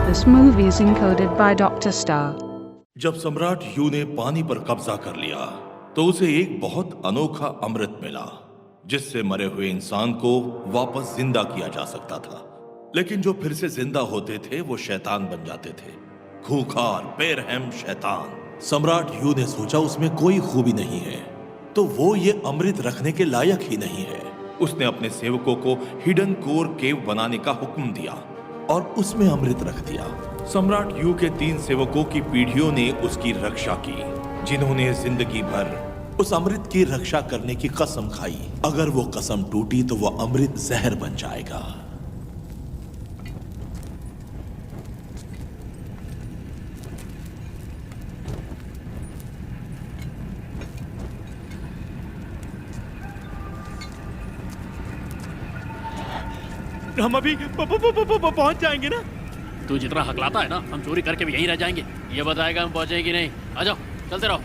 This movie is encoded by Dr. Star. जब सम्राट you ने पानी पर कब्जा कर लिया तो उसे एक बहुत अनोखा अमृत मिला जिससे मरे हुए इंसान को वापस जिंदा किया जा सकता था। लेकिन जो फिर से जिंदा होते थे वो शैतान बन जाते थे, खूंखार बेरहम शैतान। सम्राट यू ने सोचा उसमें कोई खूबी नहीं है तो वो ये अमृत रखने के लायक ही नहीं है। उसने अपने सेवकों को हिडन कोर केव बनाने का हुक्म दिया और उसमें अमृत रख दिया। सम्राट यू के 3 सेवकों की पीढ़ियों ने उसकी रक्षा की, जिन्होंने जिंदगी भर उस अमृत की रक्षा करने की कसम खाई। अगर वो कसम टूटी तो वो अमृत जहर बन जाएगा। हम अभी पहुंच जाएंगे ना? तू जितना हकलाता है ना, हम चोरी करके भी यहीं रह जाएंगे। ये बताएगा हम पहुंचेंगे कि नहीं। आ जाओ, चलते रहो।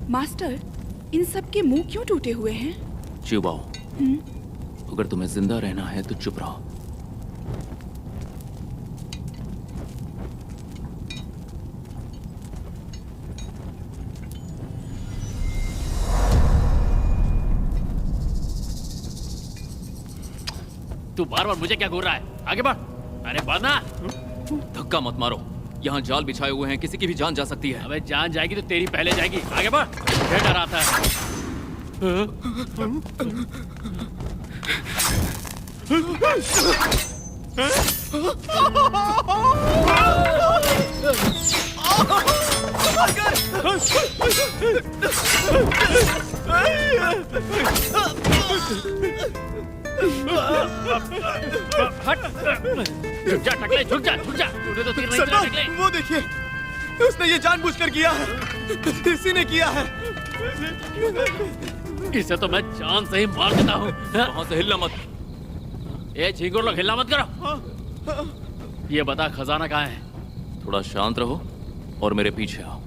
मास्टर, इन सब के मुंह क्यों टूटे हुए हैं? चिबाओ, अगर तुम्हें जिंदा रहना है तो चुप रहो। तू बार बार मुझे क्या घूर रहा है? आगे बढ़। अरे बढ़ना। धक्का मत मारो, यहाँ जाल बिछाए हुए हैं, किसी की भी जान जा सकती है। अबे जान जाएगी तो तेरी पहले जाएगी। आगे बढ़। क्या डर आता है? झुक जा टकले, झुक जा, झुक जा। तूने तो तीर नहीं चला टकले। वो देखिए, उसने ये जानबूझकर किया है। इसी ने किया है। इसे तो मैं जान से ही मार देता हूँ। वहां से हिलना मत। ए झिंगुर लोग, हिलना मत करो। ये बता खजाना कहाँ है? थोड़ा शांत रहो और मेरे पीछे आओ।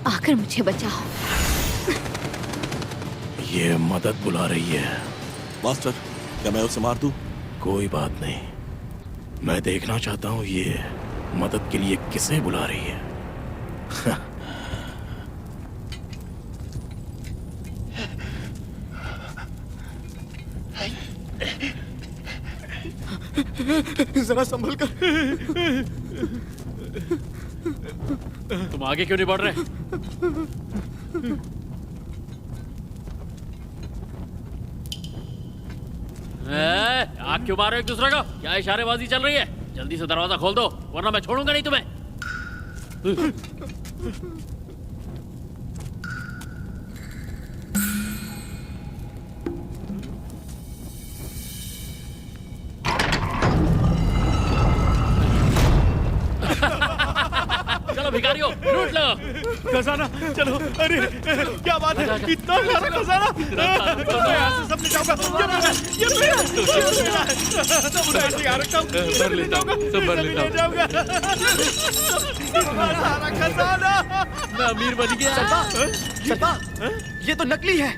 आकर मुझे बचाओ। ये मदद बुला रही है। मास्टर, क्या मैं उसे मार दूं? कोई बात नहीं, मैं देखना चाहता हूँ ये मदद के लिए किसे बुला रही है। जरा संभल कर। तुम आगे क्यों नहीं बढ़ रहे? आग क्यों मारो एक दूसरे को? क्या इशारेबाजी चल रही है? जल्दी से दरवाजा खोल दो वरना मैं छोड़ूंगा नहीं तुम्हें। भिखारियों, लूट लो। खजाना, चलो। अरे क्या बात है, इतना सारा खजाना। यहाँ से सब ले जाऊंगा। ये मेरा है। सब उठा के यहाँ रखता हूँ। भर लेता हूँ, सब भर लेता हूँ। ले जाऊंगा। सारा खजाना। मैं अमीर बन गया। सल्पा, ये तो नकली है।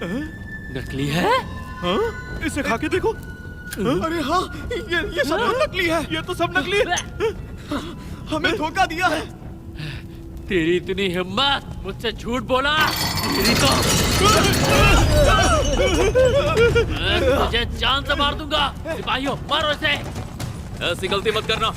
नकली है? हाँ? इसे खा के देखो। अरे हाँ, ये सब नकली है। ये तो सब नकली है। हमें धोखा दिया है। तेरी इतनी हिम्मत, मुझसे झूठ बोला। तेरी तो मैं तुझे जान से मार दूंगा। सिपाहियों, मारो इसे। ऐसी गलती मत करना।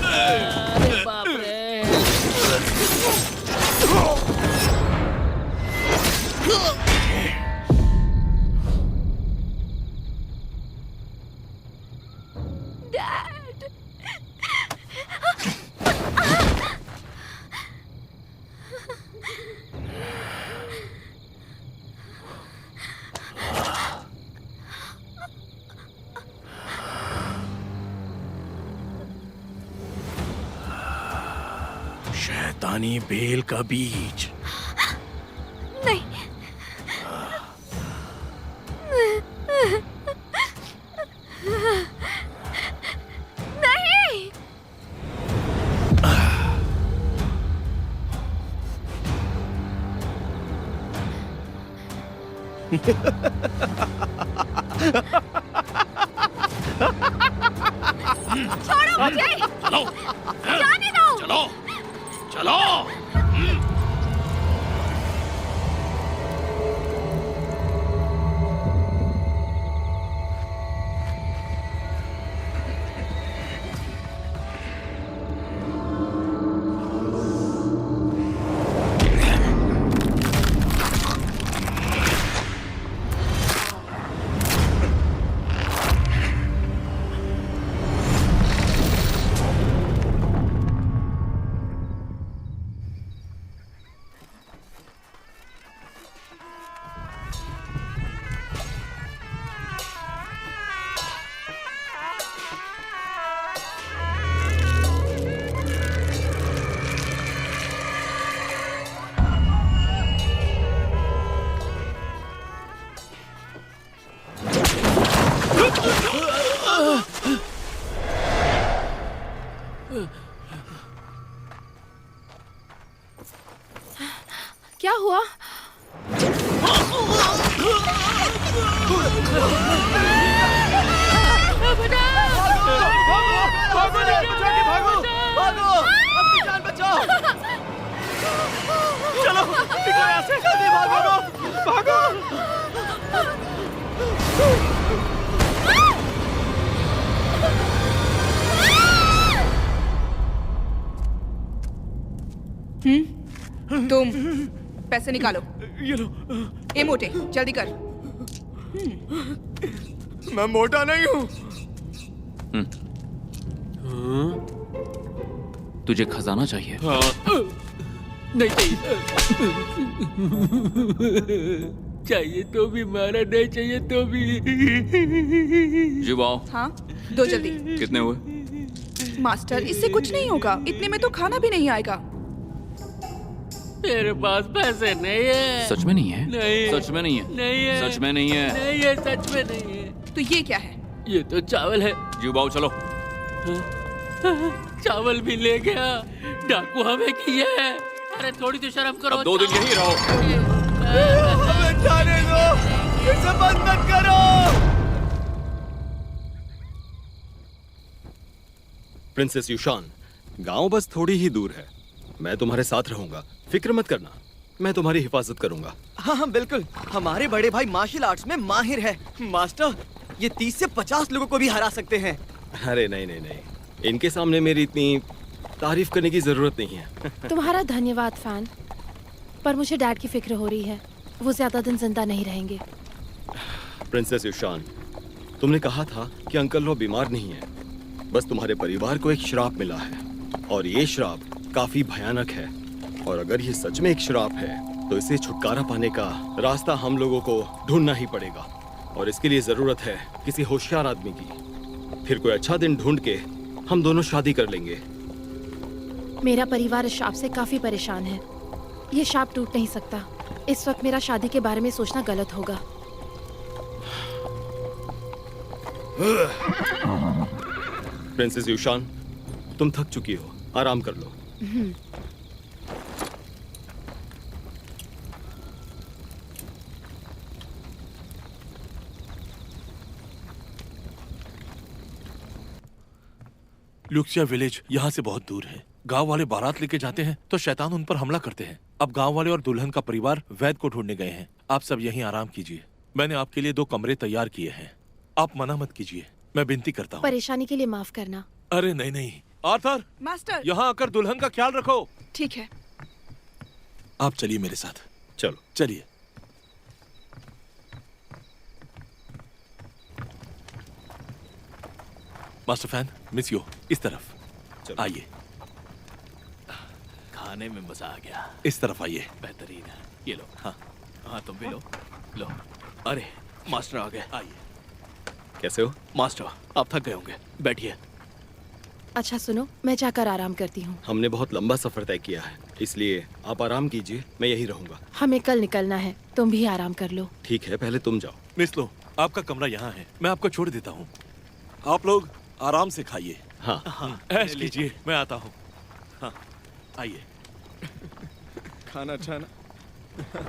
अरे बाप रे। शैतानी बेल का बीज। नहीं। नहीं। छोड़ो मुझे। चलो, जाने दो। चलो, चलो। क्या हुआ? चलो, निकलो यहाँ से। जल्दी भागो, भागो। तुम पैसे निकालो। ये लो। ए मोटे, जल्दी कर। मैं मोटा नहीं हूँ। तुझे खजाना चाहिए? नहीं चाहिए। चाहिए तो भी मारा, नहीं चाहिए तो भी। जुबाओ। हाँ, दो जल्दी। कितने हुए? मास्टर, इससे कुछ नहीं होगा। इतने में तो खाना भी नहीं आएगा। मेरे पास पैसे नहीं है। सच में नहीं है? नहीं। सच में नहीं है? नहीं है। सच में नहीं है? नहीं है, सच में नहीं है। तो ये क्या है? ये तो चावल है। जुबाओ चलो। चावल भी ले गया। डाकू हमें किया है। अरे थोड़ी तो शर्म करो। अब 2 दिन यहीं रहो। हमें जाने दो। इसे बंद मत करो। प्रिंसेस युशान, गांव बस थोड़ी ही दूर है। मैं तुम्हारे साथ रहूंगा, फिक्र मत करना। मैं तुम्हारी हिफाजत करूंगा। हाँ हाँ बिल्कुल। हमारे बड़े भाई मार्शल आर्ट्स में माहिर है। मास्टर, ये 30 से 50 लोगों को भी हरा सकते हैं। अरे नहीं नहीं नहीं, इनके सामने मेरी इतनी तारीफ करने की जरूरत नहीं है। तुम्हारा धन्यवाद फैन, पर मुझे डैड की फिक्र हो रही है। वो ज्यादा दिन जिंदा नहीं रहेंगे। प्रिंसेस युशान, तुमने कहा था कि अंकल लो बीमार नहीं है, बस तुम्हारे परिवार को एक श्राप मिला है और ये श्राप काफी भयानक है। और अगर ये सच में एक श्राप है तो इसे छुटकारा पाने का रास्ता हम लोगों को ढूंढना ही पड़ेगा। और इसके लिए जरूरत है किसी होशियार आदमी की। फिर कोई अच्छा दिन ढूंढ के हम दोनों शादी कर लेंगे। मेरा परिवार इस शाप से काफी परेशान है। ये शाप टूट नहीं सकता। इस वक्त मेरा शादी के बारे में सोचना गलत होगा। प्रिंसेस यूशान, तुम थक चुकी हो, आराम कर लो। ल्यूक्सिया विलेज यहाँ से बहुत दूर है। गांव वाले बारात लेके जाते हैं तो शैतान उन पर हमला करते हैं। अब गांव वाले और दुल्हन का परिवार वैद को ढूंढने गए हैं। आप सब यहीं आराम कीजिए। मैंने आपके लिए 2 कमरे तैयार किए हैं। आप मना मत कीजिए, मैं विनती करता हूँ। परेशानी के लिए माफ करना। अरे नहीं नहीं, आर्थर मास्टर। यहाँ आकर दुल्हन का ख्याल रखो। ठीक है। आप चलिए मेरे साथ। चलो चलिए। मास्टर फैन, मिस यो, इस तरफ चलो। आइए। खाने में मजा आ गया। इस तरफ आइए। बेहतरीन है। ये लो। हाँ हाँ, तुम भी लो। लो। अरे मास्टर आ गए। आइए। कैसे हो? मास्टर, आप थक गए होंगे, बैठिए। अच्छा सुनो, मैं जाकर आराम करती हूँ। हमने बहुत लंबा सफर तय किया है, इसलिए आप आराम कीजिए, मैं यहीं रहूंगा। हमें कल निकलना है, तुम भी आराम कर लो। ठीक है, पहले तुम जाओ। मिस लो, आपका कमरा यहाँ है, मैं आपको छोड़ देता हूँ। आप लोग आराम से खाइए। हाँ, ऐश कीजिए, मैं आता हूँ। हाँ, आइए। खाना अच्छा है ना?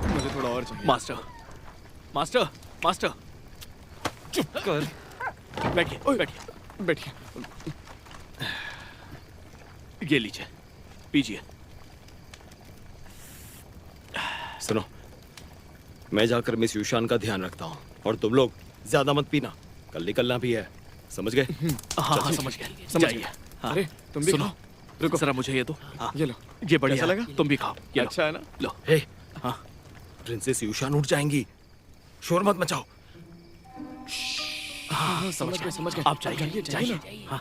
मुझे थोड़ा और चाहिए। मास्टर, मास्टर, मास्टर, चुप कर। बैठिए, बैठिए। बैठिए। ये लीजिए, पीजिए। सुनो, मैं जाकर मिस यूशान का ध्यान रखता हूँ और तुम लोग ज्यादा मत पीना, कल निकलना भी है, समझ गए? हाँ हाँ, समझ गए। समझ जाइए। गए। हाँ। अरे तुम भी सुनो, खाओ। रुको, जरा मुझे ये दो। हाँ, ये लो। ये बढ़िया कैसा है। लगा? तुम भी खाओ। ये लो। अच्छा है ना? लो। हे, हाँ, प्रिंसेस यूशान उठ जाएंगी, शोर मत मचाओ। हाँ, समझ गए, समझ गए। आप जाइए, जाइए। हाँ।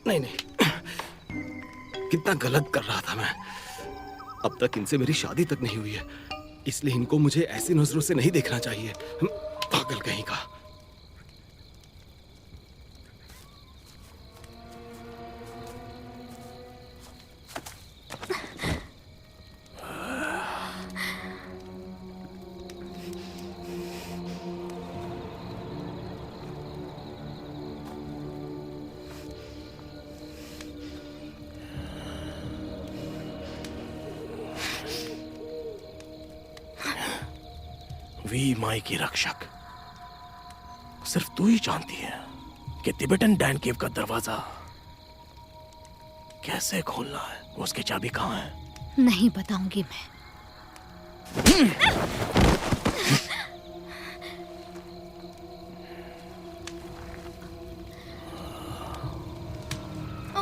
नहीं नहीं, कितना गलत कर रहा था मैं। अब तक इनसे मेरी शादी तक नहीं हुई है, इसलिए इनको मुझे ऐसी नजरों से नहीं देखना चाहिए। पागल कहीं का। वी माई की रक्षक, सिर्फ तू ही जानती है कि तिबेटन डैन केव का दरवाजा कैसे खोलना है। उसकी चाबी कहाँ है? नहीं बताऊंगी मैं।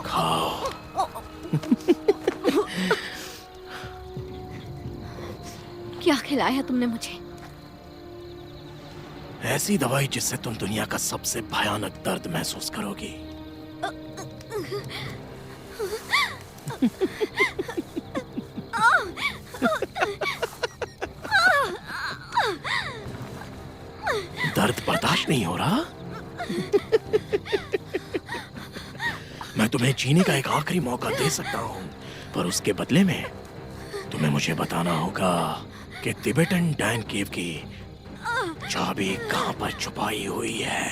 खाओ। क्या खिलाया तुमने मुझे? ऐसी दवाई जिससे तुम दुनिया का सबसे भयानक दर्द महसूस करोगी। दर्द बर्दाश्त नहीं हो रहा? मैं तुम्हें जीने का एक आखिरी मौका दे सकता हूं, पर उसके बदले में तुम्हें मुझे बताना होगा कि तिबेटन डैन केव की चाबी कहां पर छुपाई हुई है।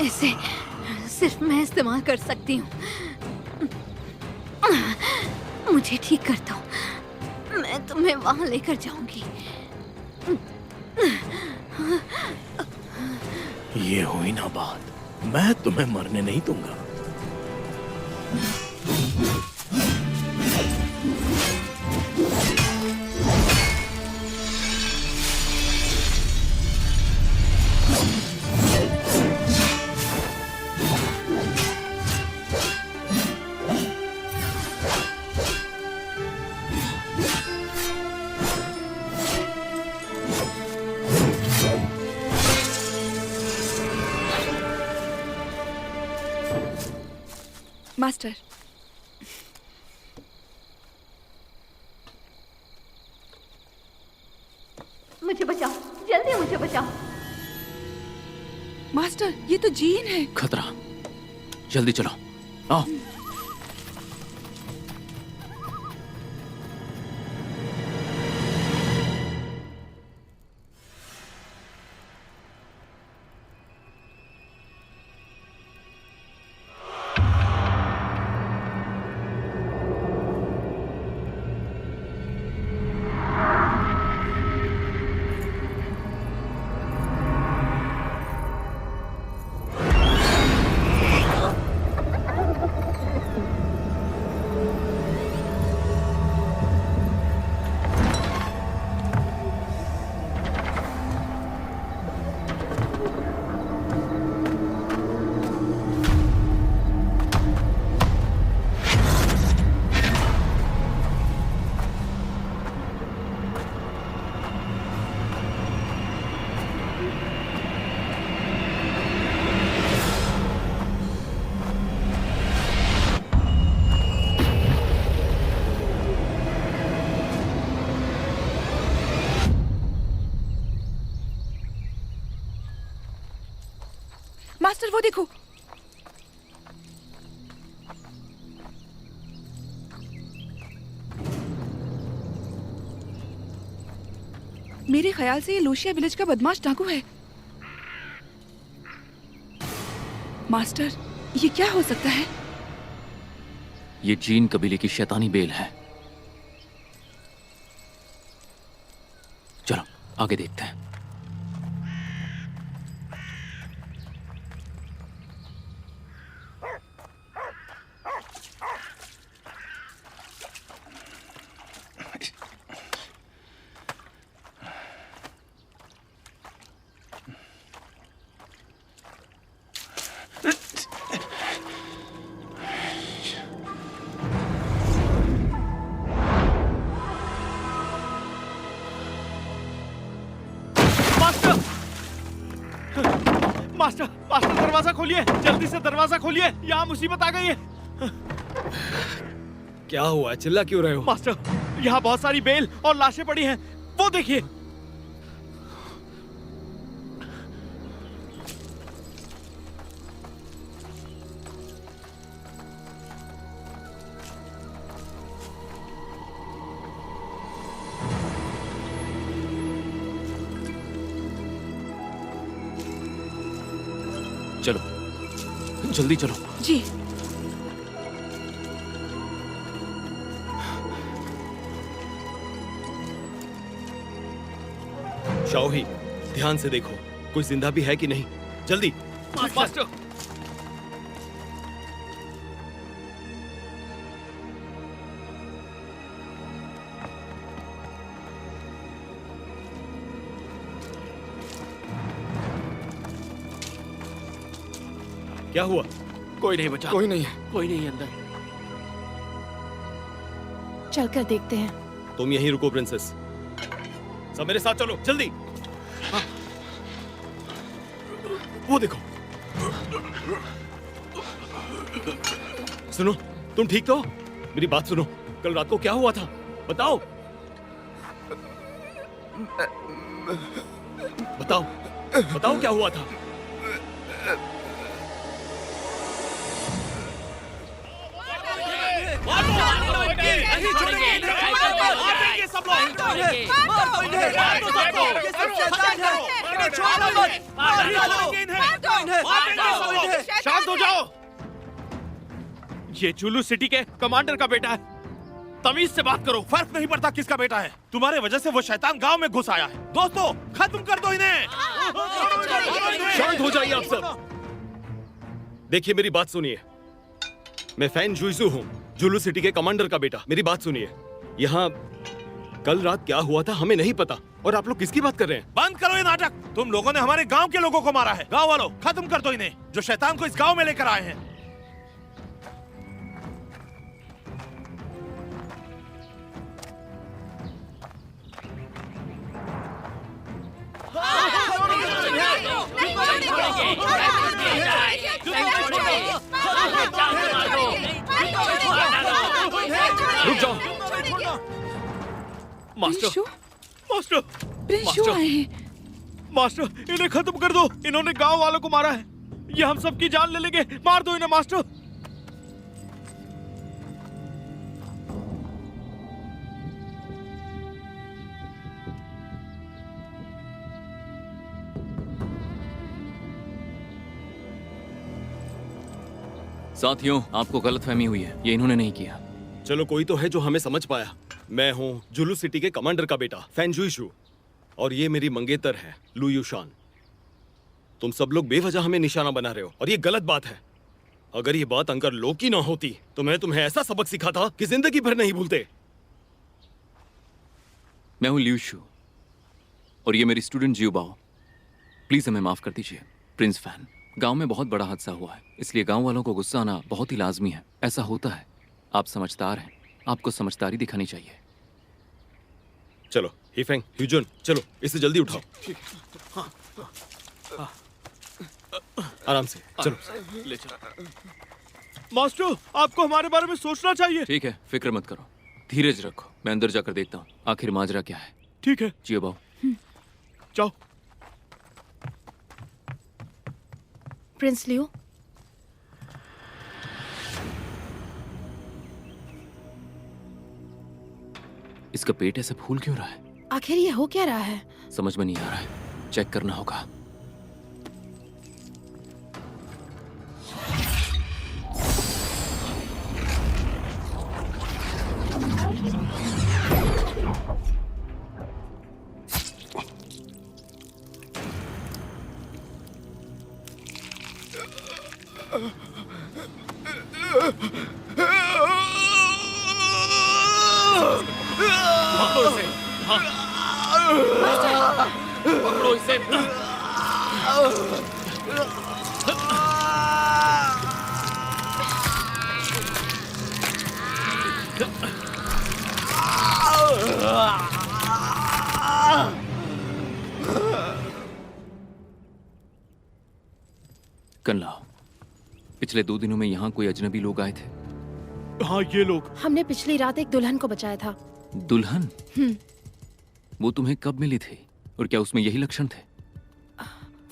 इसे सिर्फ मैं इस्तेमाल कर सकती हूँ। मुझे ठीक कर दो, मैं तुम्हें वहां लेकर जाऊंगी। ये हुई ना बात, मैं तुम्हें मरने नहीं दूंगा। मास्टर, मुझे बचाओ, जल्दी मुझे बचाओ। मास्टर, ये तो जीन है। खतरा, जल्दी चलो, आओ। मास्टर, वो देखो। मेरे ख्याल से ये लोशिया विलेज का बदमाश डाकू है। मास्टर, ये क्या हो सकता है? ये जीन कबीले की शैतानी बेल है। चलो आगे देखते हैं। मास्टर, मास्टर दरवाजा खोलिए, जल्दी से दरवाजा खोलिए, यहाँ मुसीबत आ गई है। क्या हुआ, चिल्ला क्यों रहे हो? मास्टर, यहाँ बहुत सारी बेल और लाशें पड़ी हैं, वो देखिए। चलो जल्दी चलो। जी। शाओही, ध्यान से देखो, कोई जिंदा भी है कि नहीं। जल्दी। मास्टर, क्या हुआ? कोई नहीं बचा। कोई नहीं है। कोई नहीं अंदर। चलकर देखते हैं। तुम यहीं रुको प्रिंसेस, सब मेरे साथ चलो जल्दी। वो देखो। सुनो, तुम ठीक तो हो? मेरी बात सुनो, कल रात को क्या हुआ था बताओ। बताओ बताओ क्या हुआ था। शांत हो जाओ। ये चुलू सिटी के कमांडर का बेटा है, तमीज से बात करो। फर्क नहीं पड़ता किसका बेटा है, तुम्हारे वजह से वो शैतान गांव में घुस आया है। दोस्तों, खत्म कर दो इन्हें। शांत हो जाइए आप सब। देखिए मेरी बात सुनिए, मैं फैन जुइजू हूँ, जुलू सिटी के कमांडर का बेटा। मेरी बात सुनिए, यहाँ कल रात क्या हुआ था हमें नहीं पता, और आप लोग किसकी बात कर रहे हैं? बंद करो ये नाटक। तुम लोगों ने हमारे गांव के लोगों को मारा है। गांव वालों, खत्म कर दो इन्हें, जो शैतान को इस गांव में लेकर आए हैं। रुक जाओ। मास्टर, प्रिंशु, मास्टर, प्रिंशु आए हैं। मास्टर, इन्हें खत्म कर दो। इन्होंने गांव वालों को मारा है। ये हम सबकी जान ले लेंगे। मार दो इन्हें मास्टर। साथियों, आपको गलतफहमी हुई है, ये इन्होंने नहीं किया। चलो कोई तो है जो हमें समझ पाया। मैं हूँ जुलू सिटी के कमांडर का बेटा फैन जुइशू, और ये मेरी मंगेतर है लू युशान। तुम सब लोग बेवजह हमें निशाना बना रहे हो, और ये गलत बात है। अगर ये बात अंकर लो की ना होती तो मैं तुम्हें ऐसा सबक सिखाता कि जिंदगी भर नहीं भूलते। मैं हूं लियू शू, और ये मेरी स्टूडेंट जियोबाओ। प्लीज हमें माफ कर दीजिए। प्रिंस फैन, गांव में बहुत बड़ा हादसा हुआ है, इसलिए गांव वालों को गुस्सा आना बहुत ही लाजमी है। ऐसा होता है। आप समझदार हैं, आपको समझदारी दिखानी चाहिए। चलो हिफेंग, ह्यूजुन, चलो इसे जल्दी उठाओ। आराम से चलो। ले चलो। मास्टर, आपको हमारे बारे में सोचना चाहिए। ठीक है, फिक्र मत करो, धीरज रखो। मैं अंदर जाकर देखता हूँ आखिर माजरा क्या है। ठीक है, जियोबाओ, जाओ। प्रिंस लियो, इसका पेट ऐसे फूल क्यों रहा है? आखिर ये हो क्या रहा है? समझ में नहीं आ रहा है, चेक करना होगा। पकड़ो इसे। कनलाओ, पिछले 2 दिनों में यहाँ कोई अजनबी लोग आए थे? हाँ, ये लोग। हमने पिछली रात एक दुल्हन को बचाया था। दुल्हन? वो तुम्हें कब मिली थी, और क्या उसमें यही लक्षण थे?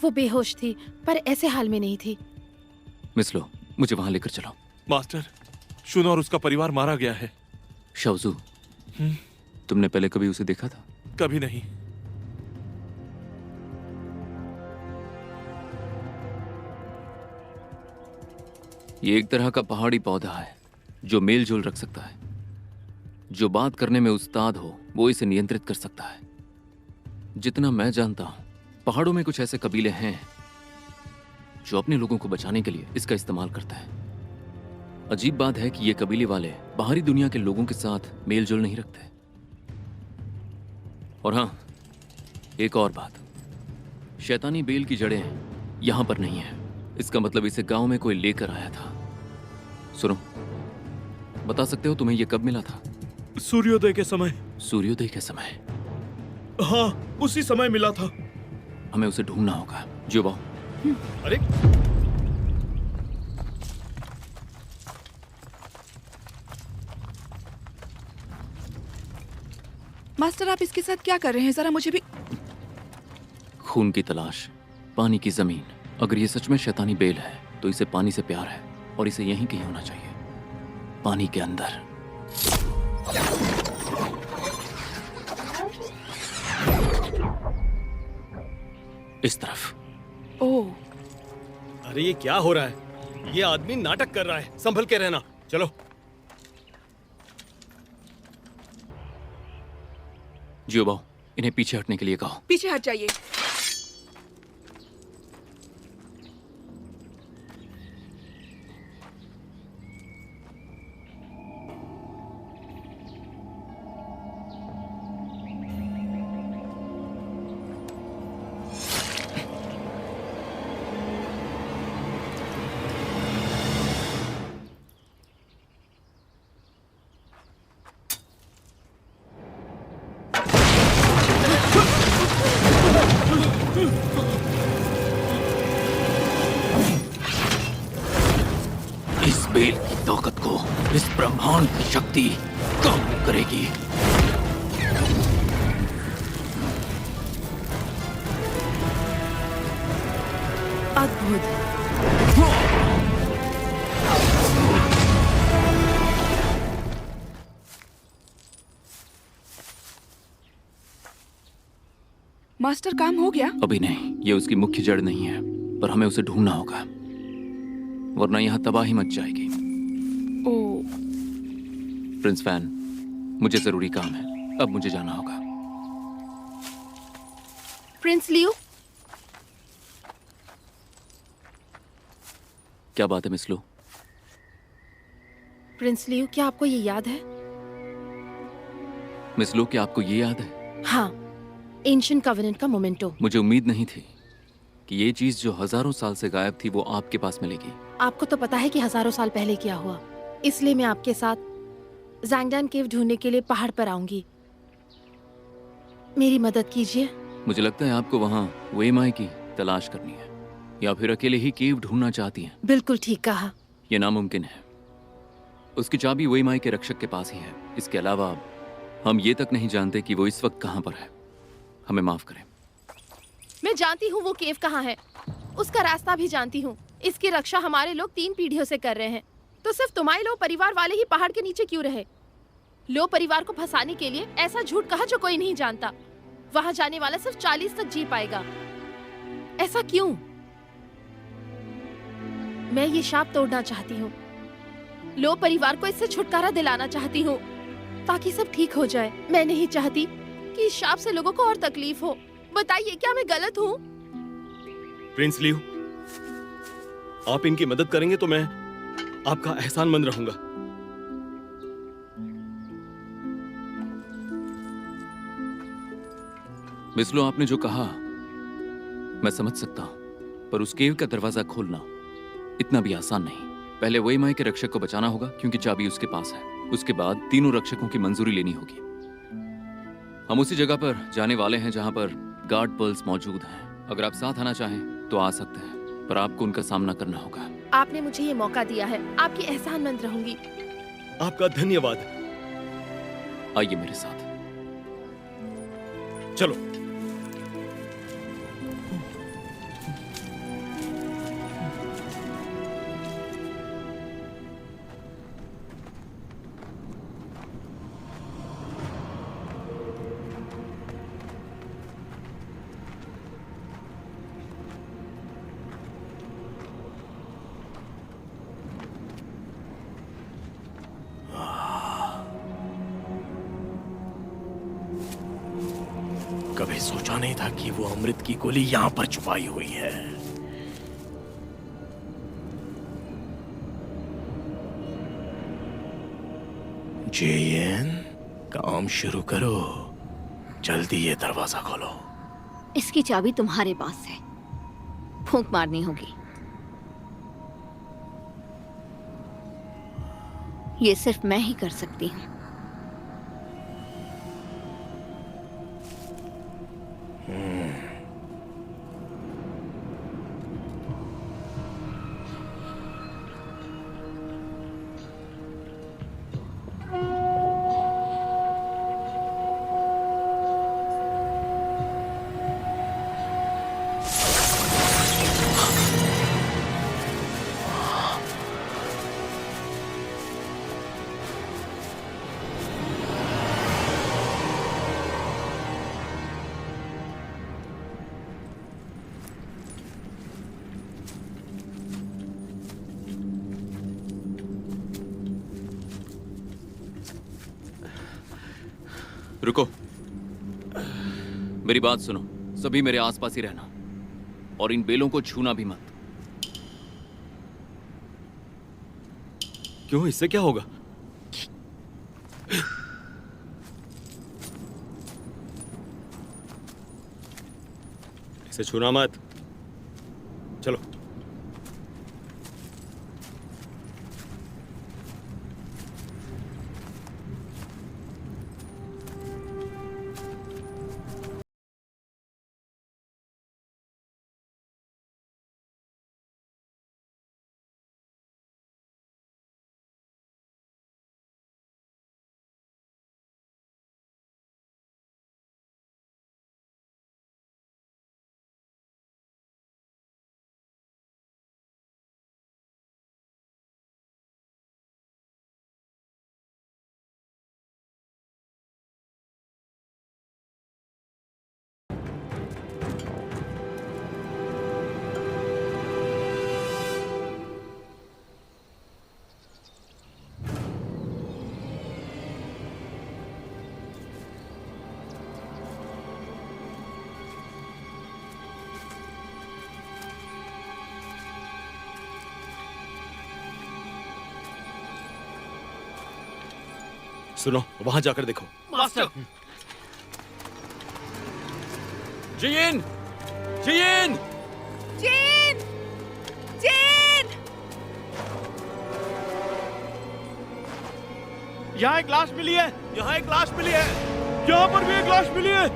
वो बेहोश थी, पर ऐसे हाल में नहीं थी। मिस लो, मुझे वहां लेकर चलो। मास्टर, शुन और उसका परिवार मारा गया है। शाओजू, तुमने पहले कभी उसे देखा था? कभी नहीं। ये एक तरह का पहाड़ी पौधा है जो मेल जोल रख सकता है। जो बात करने में उस्ताद हो वो इसे नियंत्रित कर सकता है। जितना मैं जानता हूं, पहाड़ों में कुछ ऐसे कबीले हैं जो अपने लोगों को बचाने के लिए इसका इस्तेमाल करते हैं। अजीब बात है कि ये कबीले वाले बाहरी दुनिया के लोगों के साथ मेल जोल नहीं रखते। और हाँ, एक और बात, शैतानी बेल की जड़ें यहां पर नहीं है। इसका मतलब इसे गांव में कोई लेकर आया था। सुनो, बता सकते हो तुम्हें यह कब मिला था? सूर्योदय के समय। सूर्योदय के समय? हाँ, उसी समय मिला था। हमें उसे ढूंढना होगा। जियोबाओ। अरे मास्टर, आप इसके साथ क्या कर रहे हैं? जरा मुझे भी। खून की तलाश, पानी की जमीन। अगर ये सच में शैतानी बेल है तो इसे पानी से प्यार है, और इसे यहीं कहीं होना चाहिए, पानी के अंदर। इस तरफ। ओह, अरे ये क्या हो रहा है? ये आदमी नाटक कर रहा है। संभल के रहना। चलो। जियोबाओ, इन्हें पीछे हटने के लिए कहो। पीछे हट जाइए। महान शक्ति काम करेगी। अद्भुत। मास्टर काम हो गया? अभी नहीं, ये उसकी मुख्य जड़ नहीं है, पर हमें उसे ढूंढना होगा, वरना यहाँ तबाही मच जाएगी। ओ, प्रिंस फैन, मुझे जरूरी काम है, अब मुझे जाना होगा। प्रिंस लियो। क्या बात है मिस लो? प्रिंस लियो, क्या आपको ये याद है? मिस लो, क्या आपको ये याद है? हाँ, एंशिएंट कवेनेंट का मोमेंटो। मुझे उम्मीद नहीं थी कि ये चीज जो हजारों साल से गायब थी वो आपके पास मिलेगी। आपको तो पता है कि हजारों साल पहले क्या हुआ, इसलिए मैं आपके साथ ज़ैंगडान केव ढूंढने के लिए पहाड़ पर आऊंगी। मेरी मदद कीजिए। मुझे लगता है आपको वहाँ वेईमाई की तलाश करनी है, या फिर अकेले ही केव ढूंढना चाहती हैं। बिल्कुल ठीक कहा। यह नामुमकिन है। उसकी चाबी वेईमाई के रक्षक के पास ही है। इसके अलावा हम ये तक नहीं जानते कि वो इस वक्त कहाँ पर है। हमें माफ करें। मैं जानती हूँ वो केव कहाँ है, उसका रास्ता भी जानती हूँ। इसकी रक्षा हमारे लोग 3 पीढ़ियों से कर रहे हैं, तो सिर्फ तुम्हारे लो परिवार वाले ही पहाड़ के नीचे क्यों रहे? लो परिवार को फंसाने के लिए ऐसा झूठ कहा जो कोई नहीं जानता। वहां जाने वाला सिर्फ 40 तक जी पाएगा। ऐसा क्यों? मैं ये शाप तोड़ना चाहती हूँ। लो परिवार को इससे छुटकारा दिलाना चाहती हूँ, ताकि सब ठीक हो जाए। मैं नहीं चाहती कि इस शाप से लोगों को और तकलीफ हो। बताइए, क्या मैं गलत हूँ? प्रिंस लियो, आप इनकी मदद करेंगे तो मैं आपका एहसानमंद रहूंगा। मिस लो, आपने जो कहा मैं समझ सकता हूं, पर उस केव का दरवाजा खोलना इतना भी आसान नहीं। पहले वेईमाई के रक्षक को बचाना होगा, क्योंकि चाबी उसके पास है। उसके बाद तीनों रक्षकों की मंजूरी लेनी होगी। हम उसी जगह पर जाने वाले हैं जहां पर गार्ड पर्ल्स मौजूद हैं। अगर आप साथ आना चाहें तो आ सकते हैं, पर आपको उनका सामना करना होगा। आपने मुझे ये मौका दिया है, आपकी एहसानमंद रहूंगी। आपका धन्यवाद। आइए मेरे साथ। चलो। कभी सोचा नहीं था कि वो अमृत की गोली यहां पर छुपाई हुई है। जेएन, काम शुरू करो। जल्दी ये दरवाजा खोलो। इसकी चाबी तुम्हारे पास है, फूंक मारनी होगी। ये सिर्फ मैं ही कर सकती हूँ। रुको, मेरी बात सुनो। सभी मेरे आसपास ही रहना, और इन बेलों को छूना भी मत। क्यों, इससे क्या होगा? इसे छूना मत। चलो। सुनो, वहां जाकर देखो। मास्टर। जियेन! जियेन! जीन! जीन! यहाँ एक लाश मिली है, यहाँ एक लाश मिली है, यहाँ पर भी एक लाश मिली है।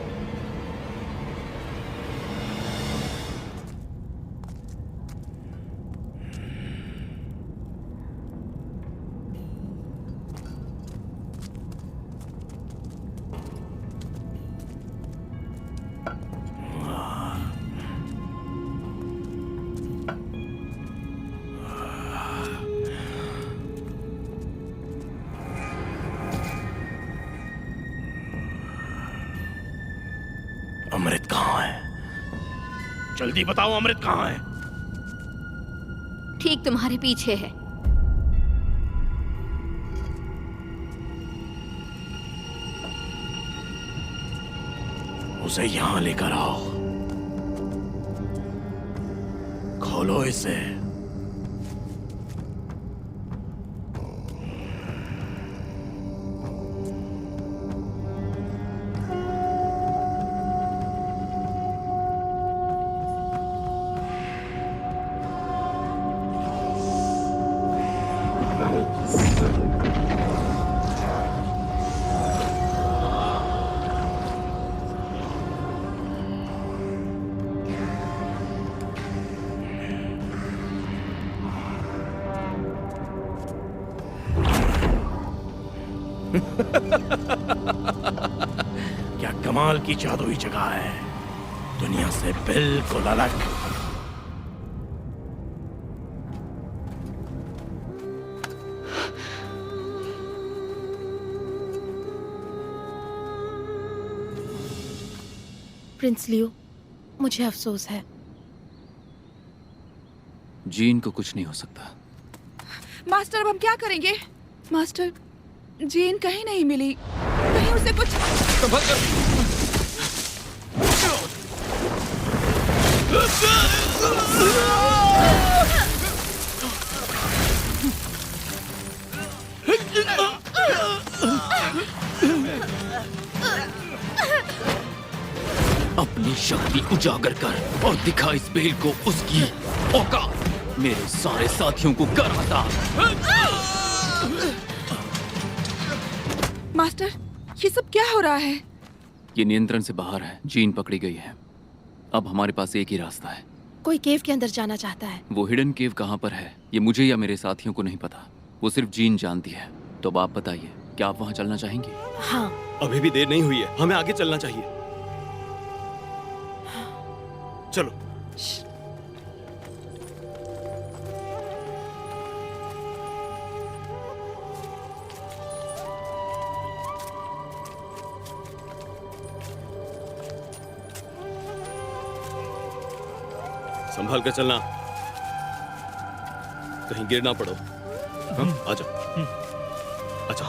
अमृत कहाँ है? जल्दी बताओ, अमृत कहाँ है? ठीक तुम्हारे पीछे है। उसे यहाँ लेकर आओ। खोलो इसे। क्या कमाल की जादुई जगह है, दुनिया से बिल्कुल अलग। प्रिंस लियो, मुझे अफसोस है। जीन को कुछ नहीं हो सकता। मास्टर, अब हम क्या करेंगे? मास्टर, जीन कहीं नहीं मिली। कहीं उसे कुछ... अपनी शक्ति उजागर कर और दिखा इस बेल को उसकी औकात। मेरे सारे साथियों को कर बता। मास्टर, ये सब क्या हो रहा है? ये नियंत्रण से बाहर है। जीन पकड़ी गई है। अब हमारे पास एक ही रास्ता है। कोई केव के अंदर जाना चाहता है। वो हिडन केव कहाँ पर है ये मुझे या मेरे साथियों को नहीं पता। वो सिर्फ जीन जानती है। तो अब आप बताइए, क्या आप वहाँ चलना चाहेंगे? हाँ। अभी भी देर नहीं हुई है, हमें आगे चलना चाहिए। चलो। संभाल कर चलना, कहीं गिर ना पड़ो। हाँ, आ जाओ। अच्छा,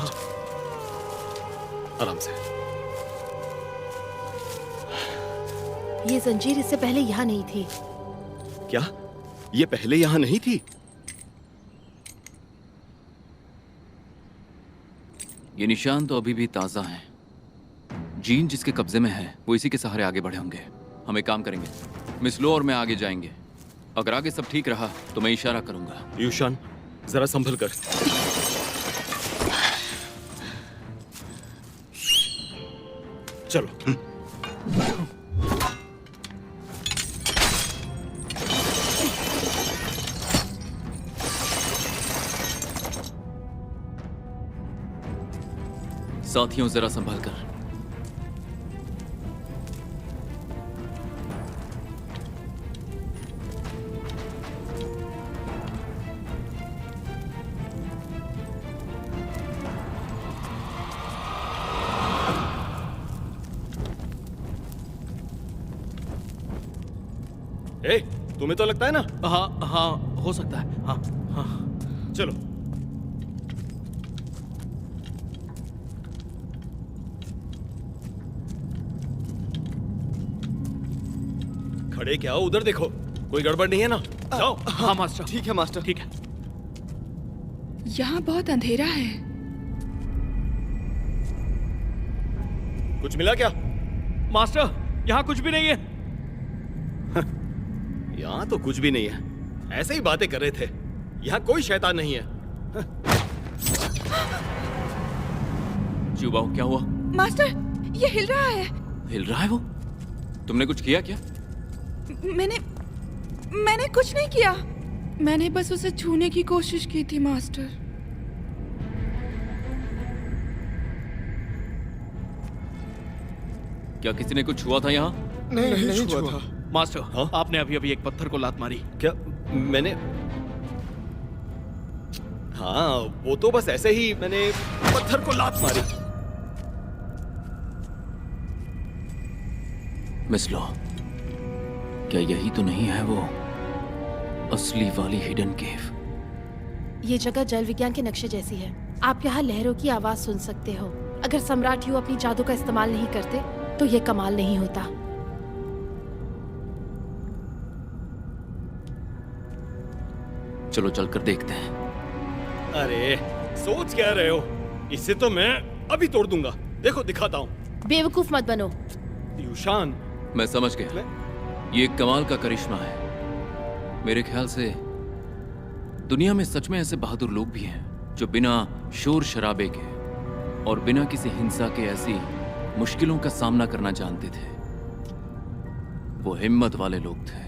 आराम से। ये जंजीर इससे पहले यहाँ नहीं थी। क्या ये पहले यहाँ नहीं थी? ये निशान तो अभी भी ताजा हैं। जीन जिसके कब्जे में है वो इसी के सहारे आगे बढ़े होंगे। हम एक काम करेंगे, मिस लो और मैं आगे जाएंगे। अगर आगे सब ठीक रहा तो मैं इशारा करूंगा। यूशान, जरा संभल कर। चलो। साथियों, जरा संभल कर। ए, तुम्हें तो लगता है ना? हाँ हाँ, हो सकता है। हाँ हाँ, चलो। खड़े क्या हो, उधर देखो, कोई गड़बड़ नहीं है ना? जाओ। हाँ मास्टर। ठीक है मास्टर। ठीक है। यहाँ बहुत अंधेरा है। कुछ मिला क्या? मास्टर, यहाँ कुछ भी नहीं है। यहाँ तो कुछ भी नहीं है, ऐसे ही बातें कर रहे थे। यहाँ कोई शैतान नहीं है। जुबाओ, क्या हुआ? मास्टर, ये हिल रहा है। हिल रहा है वो? तुमने कुछ किया क्या? मैंने कुछ नहीं किया। मैंने बस उसे छूने की कोशिश की थी मास्टर। क्या किसी ने कुछ छुआ था यहाँ? नहीं छुआ था। मास्टर, हाँ? आपने अभी अभी एक पत्थर को लात मारी। क्या मैंने? हाँ, वो तो बस ऐसे ही मैंने पत्थर को लात मारी। मिस लॉ, क्या यही तो नहीं है वो असली वाली हिडन केव? ये जगह जल विज्ञान के नक्शे जैसी है। आप यहाँ लहरों की आवाज सुन सकते हो। अगर सम्राट यू अपनी जादू का इस्तेमाल नहीं करते तो ये कमाल नहीं होता। चलो चलकर देखते हैं। अरे सोच क्या रहे हो? इसे तो मैं अभी तोड़ दूंगा। देखो दिखाता हूँ। बेवकूफ मत बनो। यूशान, मैं समझ गया, ये एक कमाल का करिश्मा है। मेरे ख्याल से दुनिया में सच में ऐसे बहादुर लोग भी हैं जो बिना शोर शराबे के और बिना किसी हिंसा के ऐसी मुश्किलों का सामना करना जानते थे। वो हिम्मत वाले लोग थे।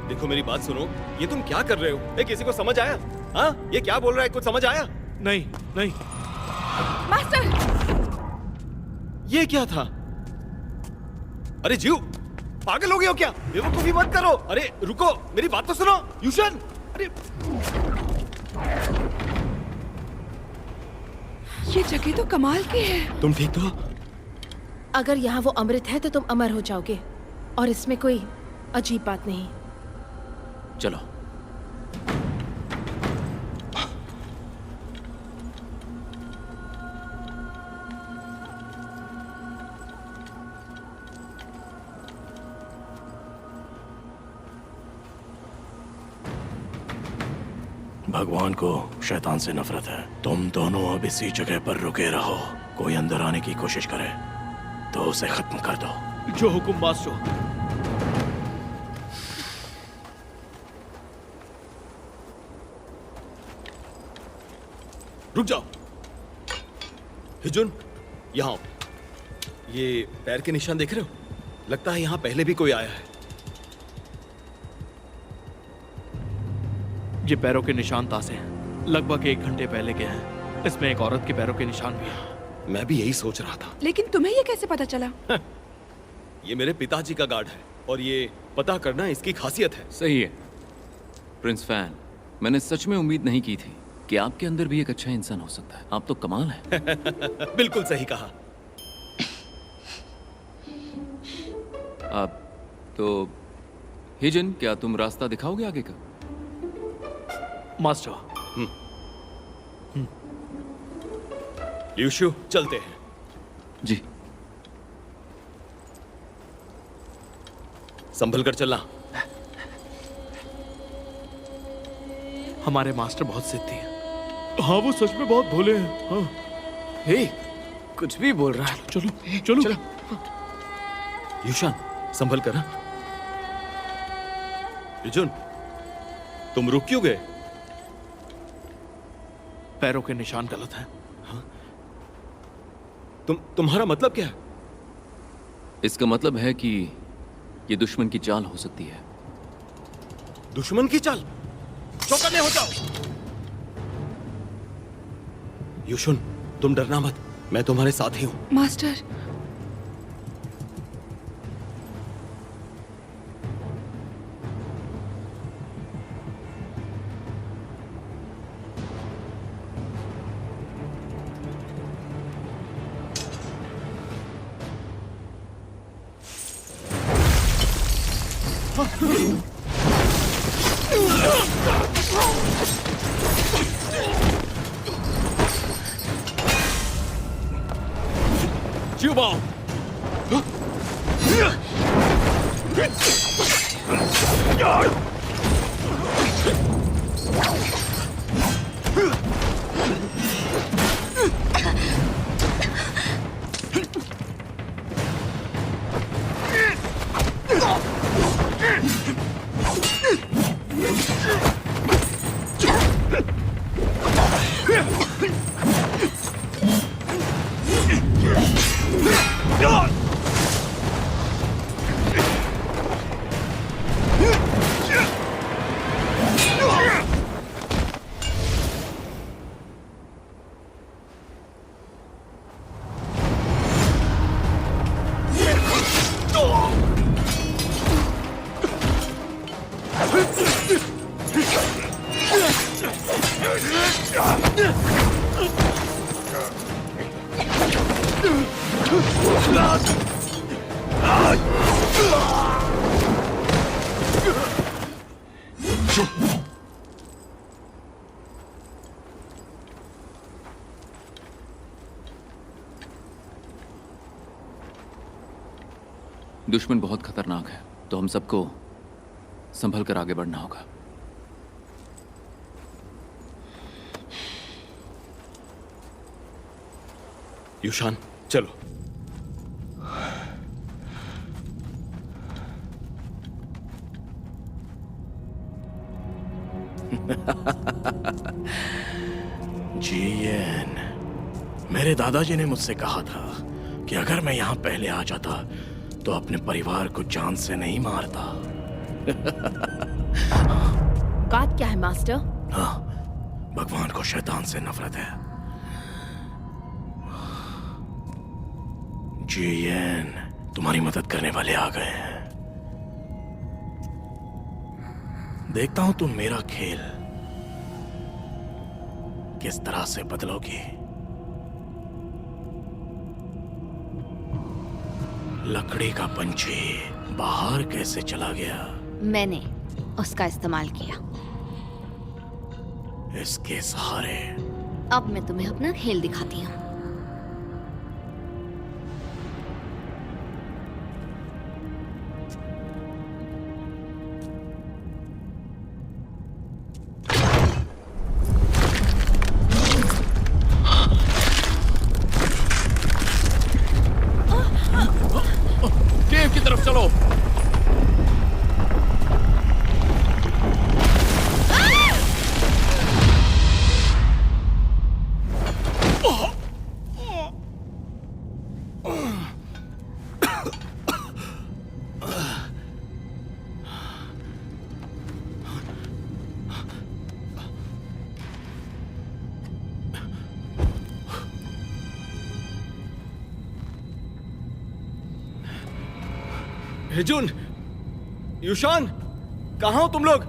देखो मेरी बात सुनो। ये तुम क्या कर रहे हो? किसी को समझ आया? हाँ, ये क्या बोल रहा है? कुछ समझ आया? नहीं नहीं। मास्टर, ये क्या था? अरे जीव, पागल हो गए हो क्या? बेवकूफी मत करो। अरे रुको, मेरी बात तो सुनो। यूशन, अरे ये जगह तो कमाल की है। तुम ठीक तो? अगर यहाँ वो अमृत है तो तुम अमर हो जाओगे, और इसमें कोई अजीब बात नहीं। चलो। भगवान को शैतान से नफरत है। तुम दोनों अब इसी जगह पर रुके रहो। कोई अंदर आने की कोशिश करे तो उसे खत्म कर दो। जो हुकुम मास्टर। रुक जाओ। हिजुन, यहाँ आओ। ये पैर के निशान देख रहे हो? लगता है यहाँ पहले भी कोई आया है। ये पैरों के निशान तासे हैं। लगभग 1 घंटे पहले के हैं। इसमें एक औरत के पैरों के निशान भी हैं। मैं भी यही सोच रहा था। लेकिन तुम्हें ये कैसे पता चला? ये मेरे पिताजी का गार्ड है और ये पता करना इसकी खासियत है। सही है प्रिंस फैन, मैंने सच में उम्मीद नहीं की थी कि आपके अंदर भी एक अच्छा इंसान हो सकता है। आप तो कमाल है। बिल्कुल सही कहा। आप तो हिजन, क्या तुम रास्ता दिखाओगे आगे का? मास्टर, यूशु, चलते हैं। जी। संभल कर चलना। हमारे मास्टर बहुत सिद्धि हैं। हाँ, वो सच में बहुत भोले हैं। हाँ। हे, कुछ भी बोल रहा है। चलो चलो। यूशान, संभल कर। अर्जुन, तुम रुक क्यों गए? पैरों के निशान गलत हैं। हाँ? तुम्हारा मतलब क्या है? इसका मतलब है कि ये दुश्मन की चाल हो सकती है। दुश्मन की चाल? चौकन्ने हो जाओ। यूशुन, तुम डरना मत, मैं तुम्हारे साथ ही हूं। Master, Jubal! दुश्मन बहुत खतरनाक है, तो हम सबको संभल कर आगे बढ़ना होगा। युशान, चलो। जियन, मेरे दादाजी ने मुझसे कहा था कि अगर मैं यहाँ पहले आ जाता तो अपने परिवार को जान से नहीं मारता। बात क्या है मास्टर? हाँ, भगवान को शैतान से नफरत है। जियन, तुम्हारी मदद करने वाले आ गए हैं। देखता हूं तुम मेरा खेल किस तरह से बदलोगी। लकड़ी का पंछी बाहर कैसे चला गया? मैंने उसका इस्तेमाल किया। इसके सहारे अब मैं तुम्हें अपना खेल दिखाती हूँ। केव की तरफ चलो। हिजुन, युशान, कहाँ हो तुम लोग?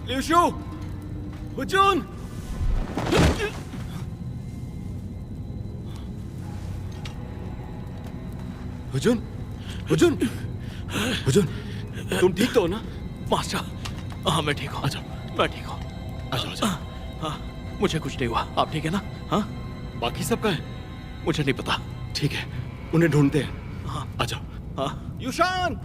लिउशु, हुजून, हुजून, हुजून, हुजून, तुम ठीक तो हो ना? मास्टर, हाँ मैं ठीक हूँ। अच्छा, मैं ठीक हूँ। अच्छा, हाँ, मुझे कुछ नहीं हुआ। आप ठीक है ना? हाँ, बाकी सब का है? मुझे नहीं पता। ठीक है, उन्हें ढूंढते हैं। हाँ, आ जाओ। हाँ, युशान,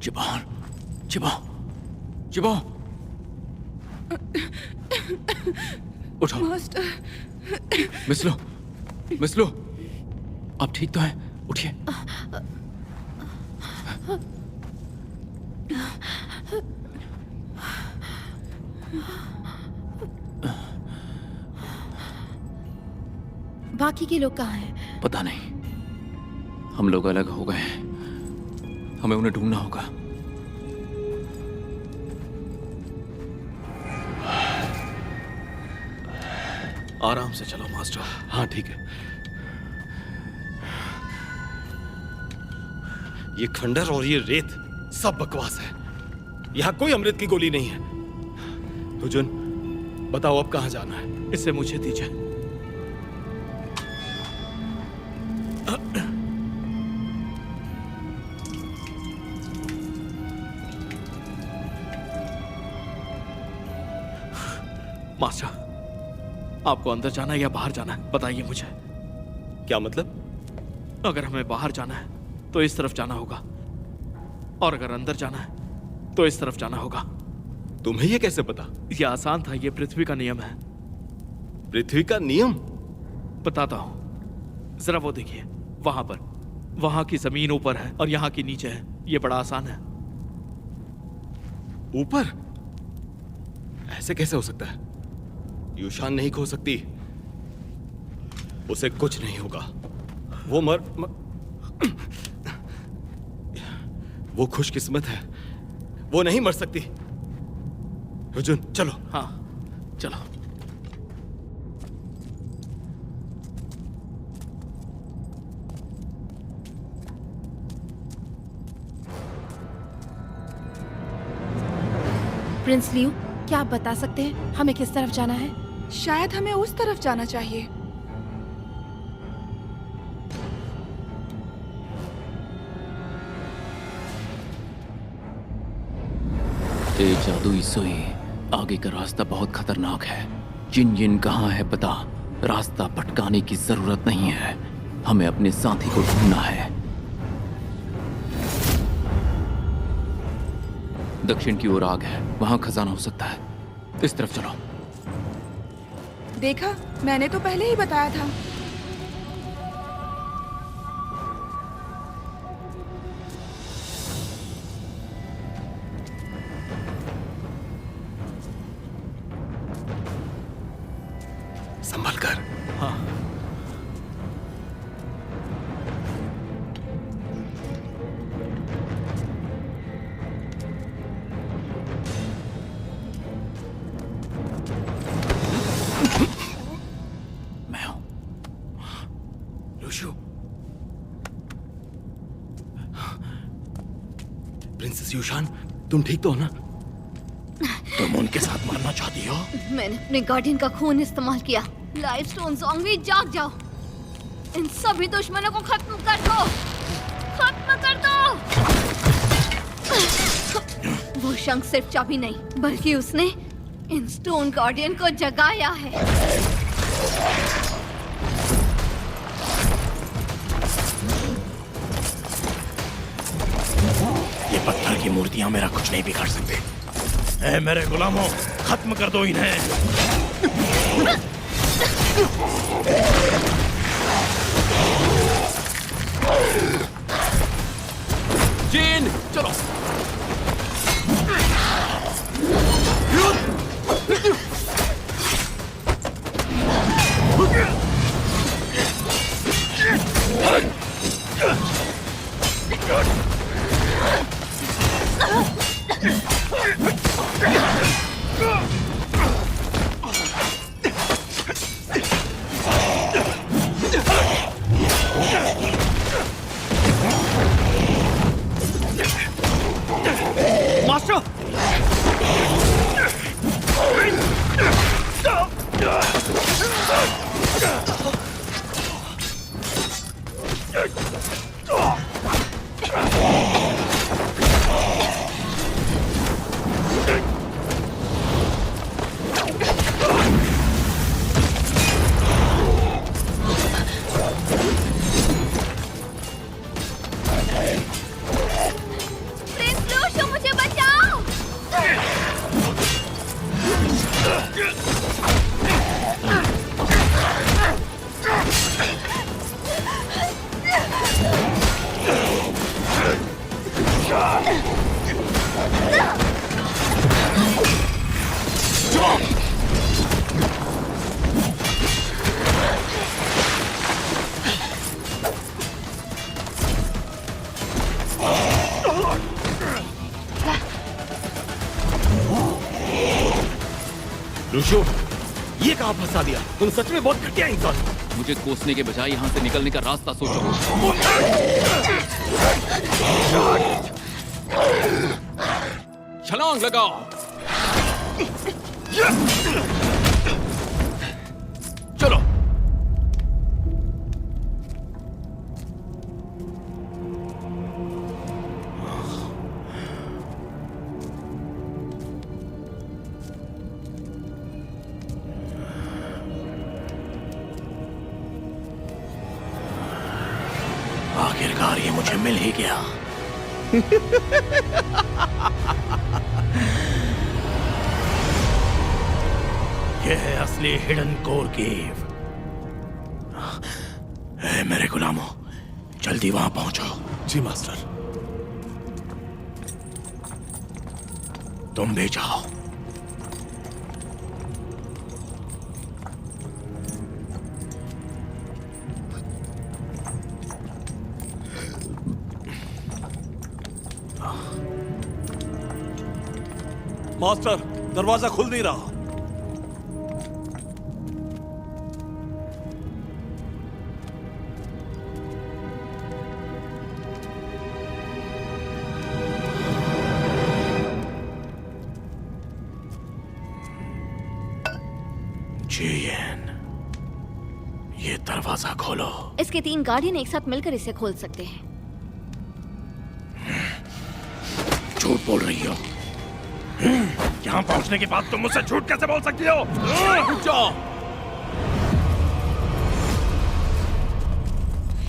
जिबान, जिबान, जिबान, उठो। मास्टर, मिस्लो, आप ठीक तो हैं? उठिए। बाकी के लोग कहाँ हैं? पता नहीं, हम लोग अलग हो गए हैं। हमें उन्हें ढूंढना होगा। आराम से चलो मास्टर। हाँ ठीक है। ये खंडर और ये रेत सब बकवास है। यहाँ कोई अमृत की गोली नहीं है। हुजून, बताओ अब कहाँ जाना है? इसे मुझे दीजिए। मास्टर, आपको अंदर जाना है या बाहर जाना है? बताइए मुझे। क्या मतलब? अगर हमें बाहर जाना है तो इस तरफ जाना होगा, और अगर अंदर जाना है तो इस तरफ जाना होगा। तुम्हें ये कैसे पता? ये आसान था, ये पृथ्वी का नियम है। पृथ्वी का नियम? बताता हूं, जरा वो देखिए वहां पर। वहां की जमीन ऊपर है और यहाँ की नीचे है। ये बड़ा आसान है। ऊपर? ऐसे कैसे हो सकता है? यूशान नहीं खो सकती। उसे कुछ नहीं होगा। वो वो खुशकिस्मत है। वो नहीं मर सकती। अर्जुन चलो। हाँ चलो। प्रिंस लियू, क्या आप बता सकते हैं हमें किस तरफ जाना है? शायद हमें उस तरफ जाना चाहिए। ए जादुई सुई, आगे का रास्ता बहुत खतरनाक है। जिन जिन कहाँ है पता, रास्ता भटकाने की जरूरत नहीं है। हमें अपने साथी को ढूंढना है। दक्षिण की ओर आग है, वहां खजाना हो सकता है। इस तरफ चलो। देखा, मैंने तो पहले ही बताया था। संभल कर। हाँ। मैं हूं। लुशु। प्रिंसेस यूशान, तुम ठीक तो हो ना? तुम उनके साथ मरना चाहती हो? मैंने अपने गार्डियन का खून इस्तेमाल किया। लाइफ स्टोन ज़ॉम्बी, जाग जाओ। इन सभी दुश्मनों को खत्म कर दो। खत्म कर दो। वो शंख सिर्फ चाबी नहीं, बल्कि उसने इन स्टोन गार्डियन को जगाया है। ये पत्थर की मूर्तियां मेरा कुछ नहीं बिगाड़ सकते। ए मेरे गुलामों, खत्म कर दो इन्हें। जीन, चलो। मास्टर! प्रिंस लूशु, मुझे बचाओ। लुशु, ये कहाँ फंसा दिया? तुम सच में बहुत घटिया इंसान हो। मुझे कोसने के बजाय यहाँ से निकलने का रास्ता सोचो। छलांग लगाओ। चलो। आखिरकार ये मुझे मिल ही गया। ये है असली हिडन कोर केव। ए मेरे गुलामों, जल्दी वहां पहुंचो। जी मास्टर। तुम भी जाओ। मास्टर, दरवाजा खुल नहीं रहा। जेएन, ये दरवाजा खोलो। इसके 3 गार्डियन एक साथ मिलकर इसे खोल सकते हैं। झूठ बोल रही हो। यहाँ पहुंचने के बाद तुम मुझसे झूठ कैसे बोल सकती हो? रुक जाओ।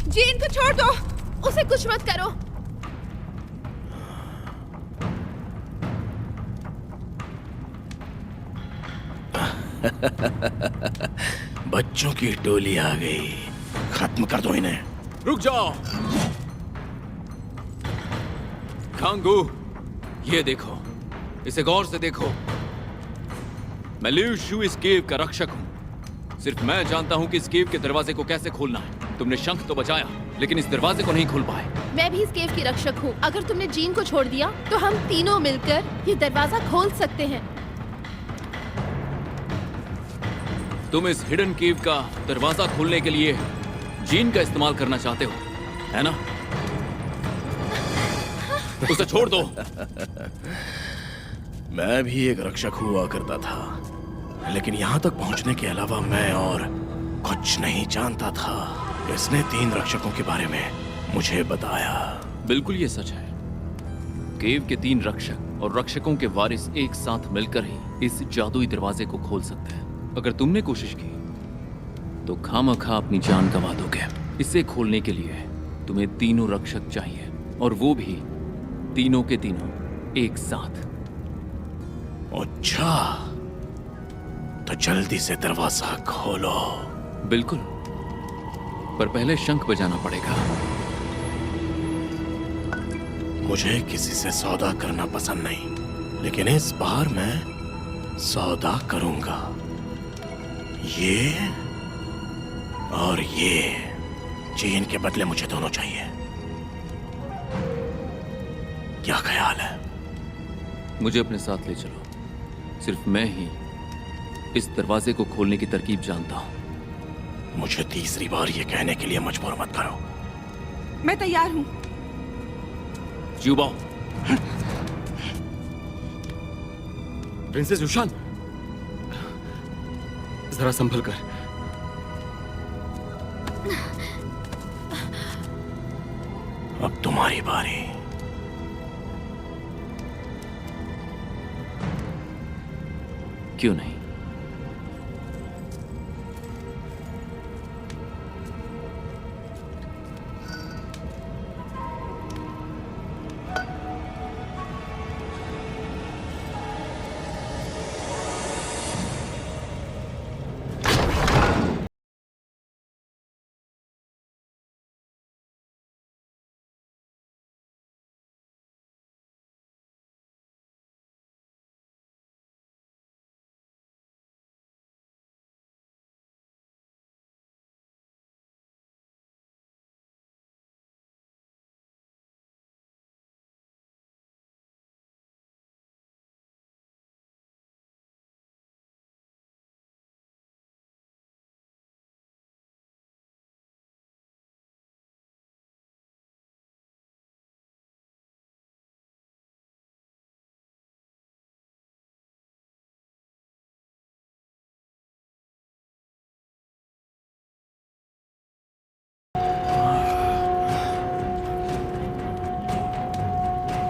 जीन को छोड़ दो, उसे कुछ मत करो। बच्चों की टोली आ गई। खत्म कर दो इन्हें। रुक जाओ। खांगू, ये देखो, इसे गौर से देखो। मैं लिu शू इस केव का रक्षक हूं। सिर्फ मैं जानता हूं कि इस केव के दरवाजे को कैसे खोलना है। तुमने शंख तो बजाया, लेकिन इस दरवाजे को नहीं खोल पाए। मैं भी इस केव की रक्षक हूँ। अगर तुमने जीन को छोड़ दिया तो हम तीनों मिलकर ये दरवाजा खोल सकते हैं। तुम इस हिडन केव का दरवाजा खोलने के लिए जीन का इस्तेमाल करना चाहते हो, है ना? उसे छोड़ दो। मैं भी एक रक्षक हुआ करता था, लेकिन यहाँ तक पहुँचने के अलावा मैं और कुछ नहीं जानता था। इसने 3 रक्षकों के बारे में मुझे बताया। बिल्कुल ये सच है। केव के 3 रक्षक और रक्षकों के वारिस एक साथ मिलकर ही इस जादुई दरवाजे को खोल सकते हैं। अगर तुमने कोशिश की तो खामखा अपनी जान गंवा दोगे। इसे खोलने के लिए तुम्हें 3 रक्षक चाहिए, और वो भी तीनों के तीनों एक साथ। अच्छा, तो जल्दी से दरवाजा खोलो। बिल्कुल, पर पहले शंख बजाना पड़ेगा। मुझे किसी से सौदा करना पसंद नहीं, लेकिन इस बार मैं सौदा करूंगा। ये और ये चीन के बदले मुझे दोनों चाहिए। क्या ख्याल है? मुझे अपने साथ ले चलो। सिर्फ मैं ही इस दरवाजे को खोलने की तरकीब जानता हूं। मुझे तीसरी बार ये कहने के लिए मजबूर मत करो। मैं तैयार हूँ। जुबाओ। प्रिंसेस युशान, जरा संभल कर। अब तुम्हारी बारी। क्यों नहीं?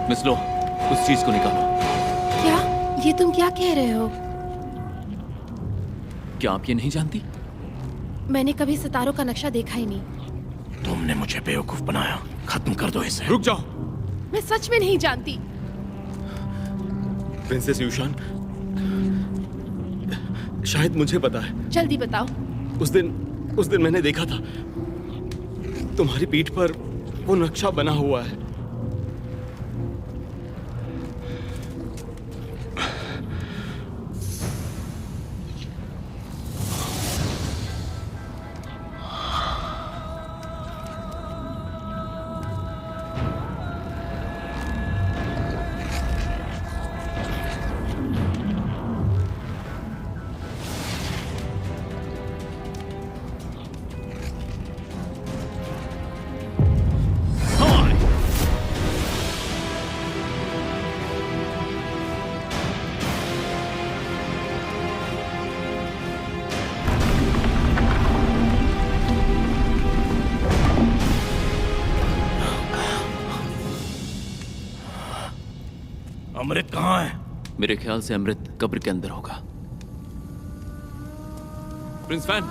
मिस लो, उस चीज को निकालो। क्या? ये तुम क्या कह रहे हो? क्या आप ये नहीं जानती? मैंने कभी सितारों का नक्शा देखा ही नहीं। तुमने मुझे बेवकूफ बनाया। खत्म कर दो इसे। रुक जाओ। मैं सच में नहीं जानती। प्रिंसेस युशान, शायद मुझे पता है। जल्दी बताओ। उस दिन मैंने देखा था तुम्हारी पीठ पर वो नक्शा बना हुआ है। अमृत कहाँ है? मेरे ख्याल से अमृत कब्र के अंदर होगा। प्रिंस फैन,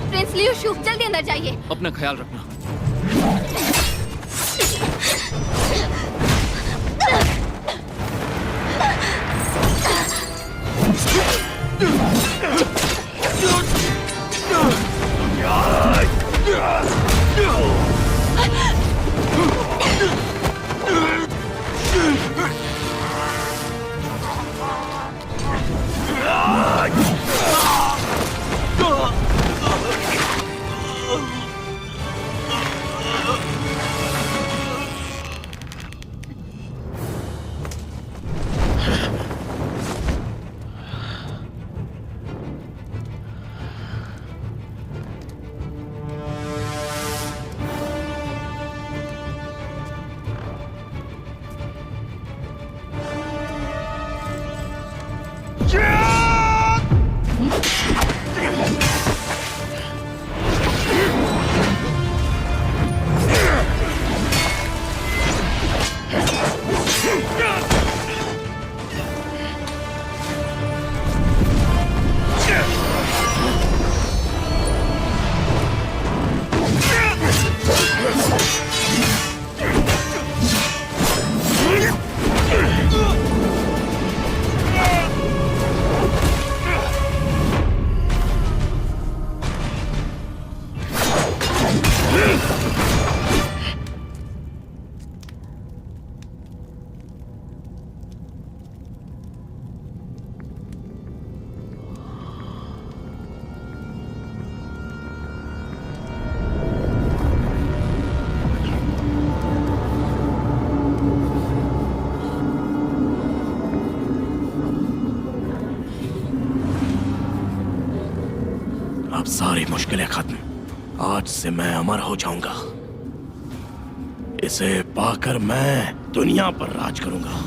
प्रिंस लियो शू, जल्दी अंदर जाइए। अपना ख्याल रखना। अब सारी मुश्किलें खत्म। आज से मैं अमर हो जाऊंगा। इसे पाकर मैं दुनिया पर राज करूंगा।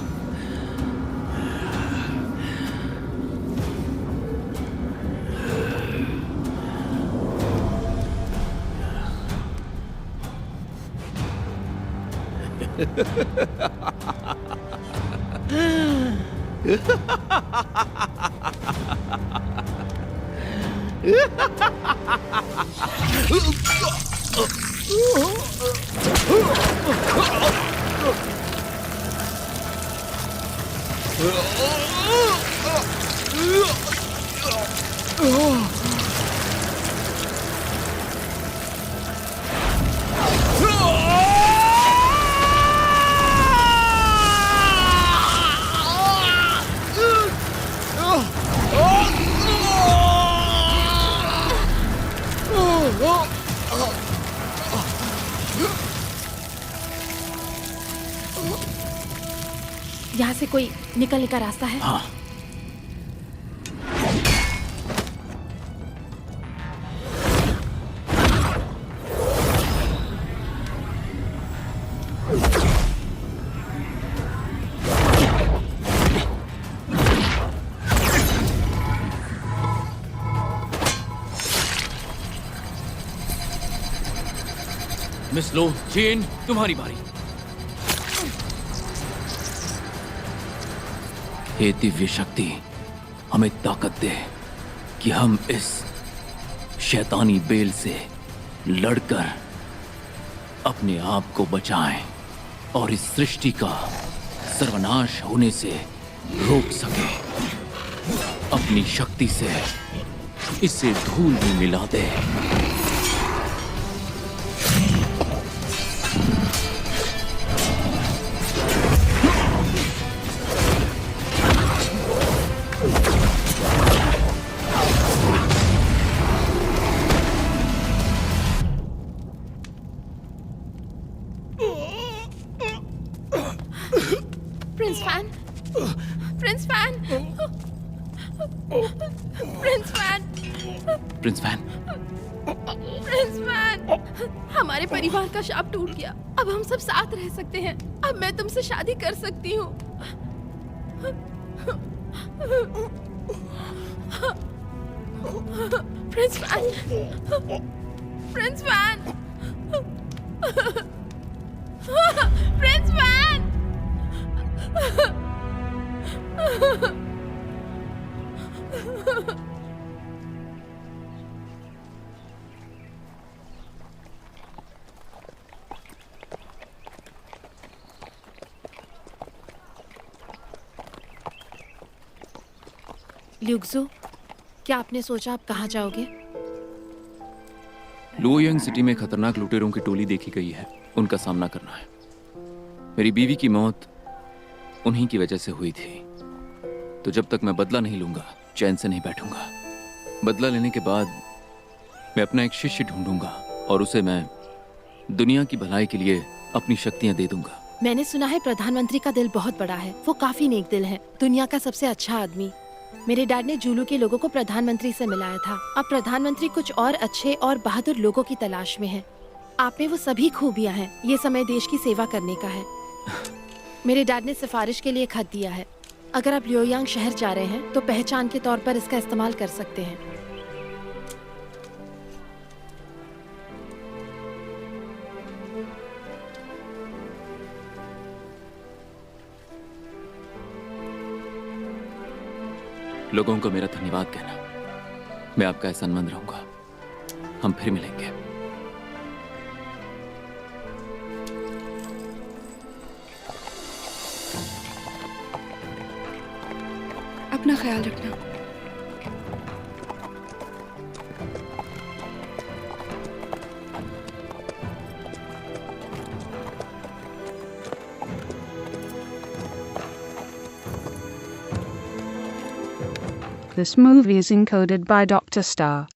यहाँ से कोई निकलने का रास्ता है? हाँ। मिस लो, जेन, तुम्हारी बारी। हे दिव्य शक्ति, हमें ताकत दे कि हम इस शैतानी बेल से लड़कर अपने आप को बचाएं और इस सृष्टि का सर्वनाश होने से रोक सके। अपनी शक्ति से इसे धूल में मिला दे। Prince fan, prince fan, prince fan, prince fan, prince fan, हमारे परिवार का शाप टूट गया। अब हम सब साथ रह सकते हैं। अब मैं तुमसे शादी कर सकती हूँ। Prince fan, prince fan, prince fan. ल्यूक्सो, क्या आपने सोचा आप कहाँ जाओगे? लुओयांग सिटी में खतरनाक लुटेरों की टोली देखी गई है। उनका सामना करना है। मेरी बीवी की मौत उन्हीं की वजह से हुई थी, तो जब तक मैं बदला नहीं लूंगा चैन से नहीं बैठूंगा। बदला लेने के बाद मैं अपना एक शिष्य ढूंढूंगा और उसे मैं दुनिया की भलाई के लिए अपनी शक्तियां दे दूंगा। मैंने सुना है प्रधानमंत्री का दिल बहुत बड़ा है। वो काफी नेक दिल है, दुनिया का सबसे अच्छा आदमी। मेरे डैड ने जूलू के लोगों को प्रधानमंत्री से मिलाया था। अब प्रधानमंत्री कुछ और अच्छे और बहादुर लोगों की तलाश में है। आप में वो सभी खूबियां हैं। ये समय देश की सेवा करने का है। मेरे डैड ने सिफारिश के लिए खत दिया है। अगर आप लियोयांग शहर जा रहे हैं तो पहचान के तौर पर इसका इस्तेमाल कर सकते हैं। लोगों को मेरा धन्यवाद कहना। मैं आपका एहसानमंद रहूंगा। हम फिर मिलेंगे। अपना ख्याल रखना। This movie is encoded by Dr. Star.